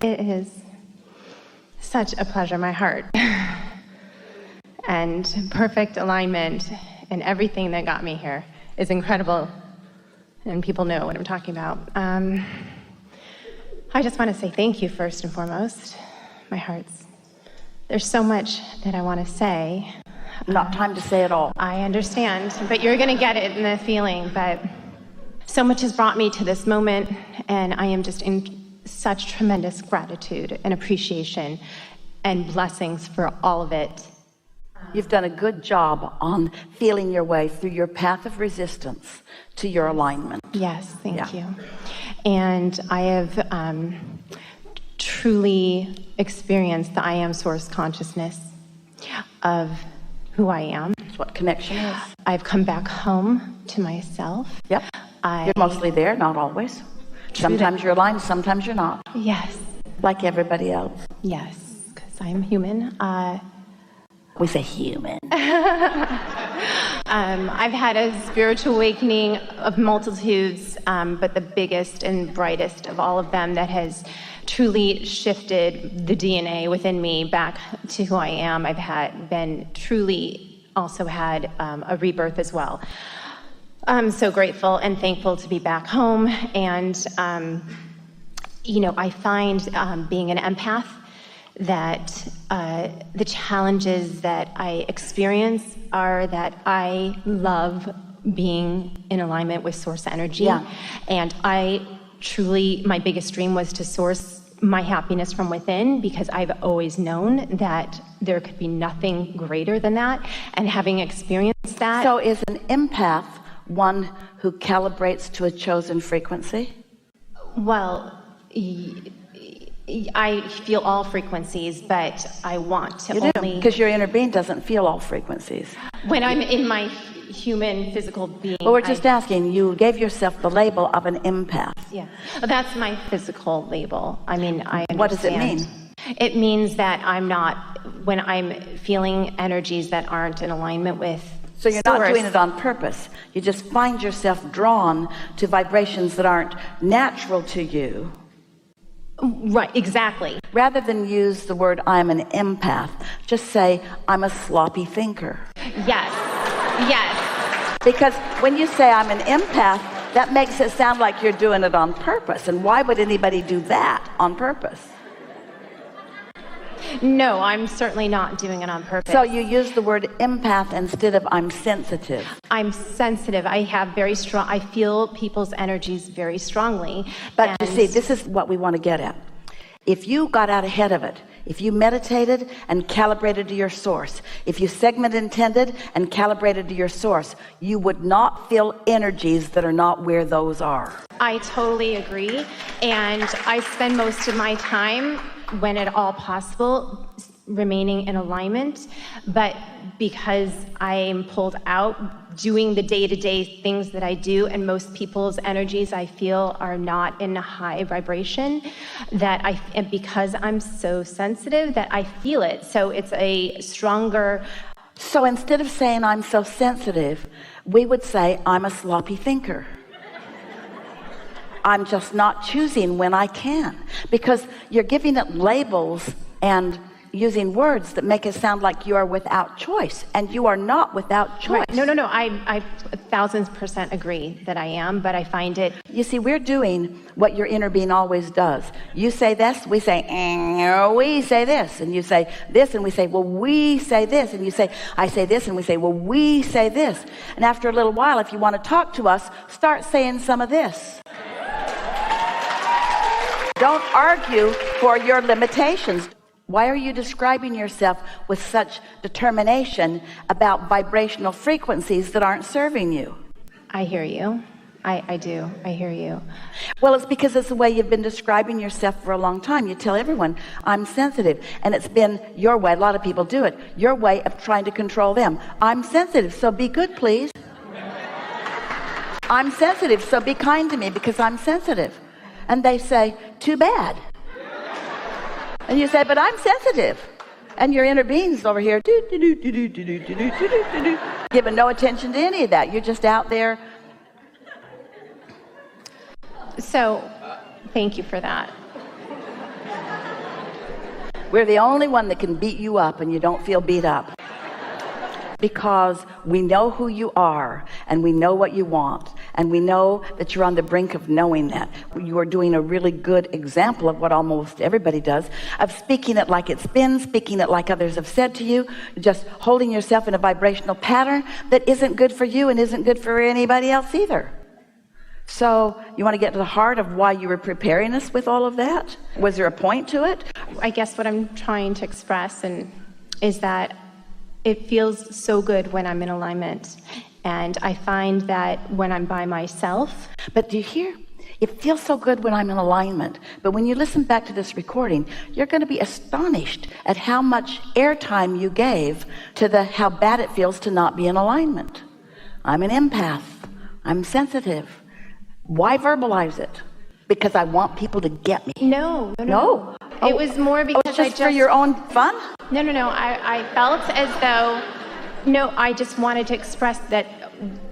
It is such a pleasure, my heart. And perfect alignment and everything that got me here is incredible. And people know what I'm talking about. I just want to say thank you first and foremost, my hearts. There's so much that I want to say. Not time to say it all. I understand, but you're going to get it in the feeling. But so much has brought me to this moment, and I am just in such tremendous gratitude and appreciation and blessings for all of it. You've done a good job on feeling your way through your path of resistance to your alignment. Yes, thank you. And I have truly experienced the I am source consciousness of who I am. That's what connection is. I've come back home to myself. Yep. You're mostly there, not always. Sometimes you're aligned, sometimes you're not. Yes. Like everybody else. Yes, because I'm human. We say human. I've had a spiritual awakening of multitudes, but the biggest and brightest of all of them that has truly shifted the DNA within me back to who I am. I've also had a rebirth as well. I'm so grateful and thankful to be back home. And, I find being an empath that the challenges that I experience are that I love being in alignment with source energy. Yeah. And my biggest dream was to source my happiness from within, because I've always known that there could be nothing greater than that. And having experienced that. So is an empath one who calibrates to a chosen frequency? Well, I feel all frequencies, but I want to only... Because your inner being doesn't feel all frequencies. When I'm in my human physical being... Well, we're just asking, you gave yourself the label of an empath. Yeah, well, that's my physical label. I mean, I understand. What does it mean? It means that when I'm feeling energies that aren't in alignment with So you're not doing it on purpose. You just find yourself drawn to vibrations that aren't natural to you. Right, exactly. Rather than use the word I'm an empath, just say I'm a sloppy thinker. Yes. Because when you say I'm an empath, that makes it sound like you're doing it on purpose. And why would anybody do that on purpose? No, I'm certainly not doing it on purpose. So you use the word empath instead of I'm sensitive. I'm sensitive. I feel people's energies very strongly. But you see, this is what we want to get at. If you got out ahead of it, if you meditated and calibrated to your source, if you segment intended and calibrated to your source, you would not feel energies that are not where those are. I totally agree. And I spend most of my time, when at all possible, remaining in alignment. But because I'm pulled out doing the day-to-day things that I do, and most people's energies I feel are not in a high vibration, and because I'm so sensitive that I feel it. So it's a stronger... So instead of saying I'm so sensitive, we would say I'm a sloppy thinker. I'm just not choosing when I can, because you're giving it labels and using words that make it sound like you are without choice, and you are not without choice. Right. No. I 1000% agree that I am, but I find it... You see, we're doing what your inner being always does. You say this, we say, we say this, and you say this, and we say, well, we say this, and you say, I say this, and we say, well, we say this. And after a little while, if you want to talk to us, start saying some of this. Don't argue for your limitations. Why are you describing yourself with such determination about vibrational frequencies that aren't serving you? I hear you. I do. I hear you. Well, it's because it's the way you've been describing yourself for a long time. You tell everyone, I'm sensitive. And it's been your way. A lot of people do it. Your way of trying to control them. I'm sensitive, so be good, please. I'm sensitive, so be kind to me because I'm sensitive. And they say, too bad. And you say, but I'm sensitive. And your inner being's over here giving no attention to any of that. You're just out there. So, thank you for that. We're the only one that can beat you up and you don't feel beat up. Because we know who you are, and we know what you want, and we know that you're on the brink of knowing that. You are doing a really good example of what almost everybody does, of speaking it like it's been, speaking it like others have said to you, just holding yourself in a vibrational pattern that isn't good for you and isn't good for anybody else either. So you want to get to the heart of why you were preparing us with all of that? Was there a point to it? I guess what I'm trying to express is that it feels so good when I'm in alignment. And I find that when I'm by myself. But do you hear? It feels so good when I'm in alignment. But when you listen back to this recording, you're going to be astonished at how much airtime you gave to how bad it feels to not be in alignment. I'm an empath. I'm sensitive. Why verbalize it? Because I want people to get me. No. Oh, it was more because just for your own fun? No. I felt as though, I just wanted to express that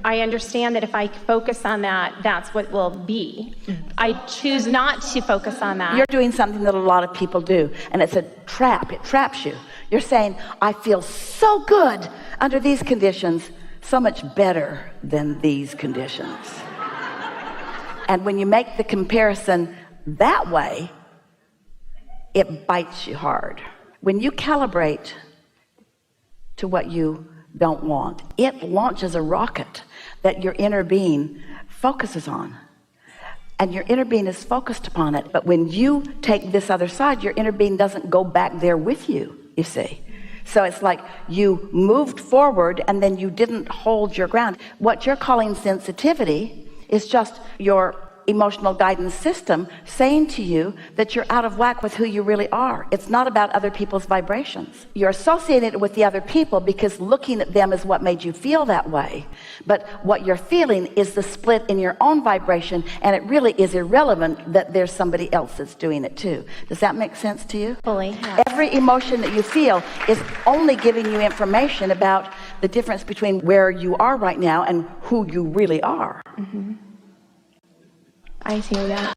I understand that if I focus on that, that's what will be. I choose not to focus on that. You're doing something that a lot of people do, and it's a trap. It traps you. You're saying, I feel so good under these conditions, so much better than these conditions. And when you make the comparison that way, it bites you hard. When you calibrate to what you don't want, it launches a rocket that your inner being focuses on. And your inner being is focused upon it. But when you take this other side, your inner being doesn't go back there with you, you see. So it's like you moved forward and then you didn't hold your ground. What you're calling sensitivity is just your emotional guidance system saying to you that you're out of whack with who you really are. It's not about other people's vibrations. You're associating it with the other people because looking at them is what made you feel that way. But what you're feeling is the split in your own vibration, and it really is irrelevant that there's somebody else that's doing it too. Does that make sense to you? Fully. Yeah. Every emotion that you feel is only giving you information about the difference between where you are right now and who you really are. Mm-hmm. I hear that.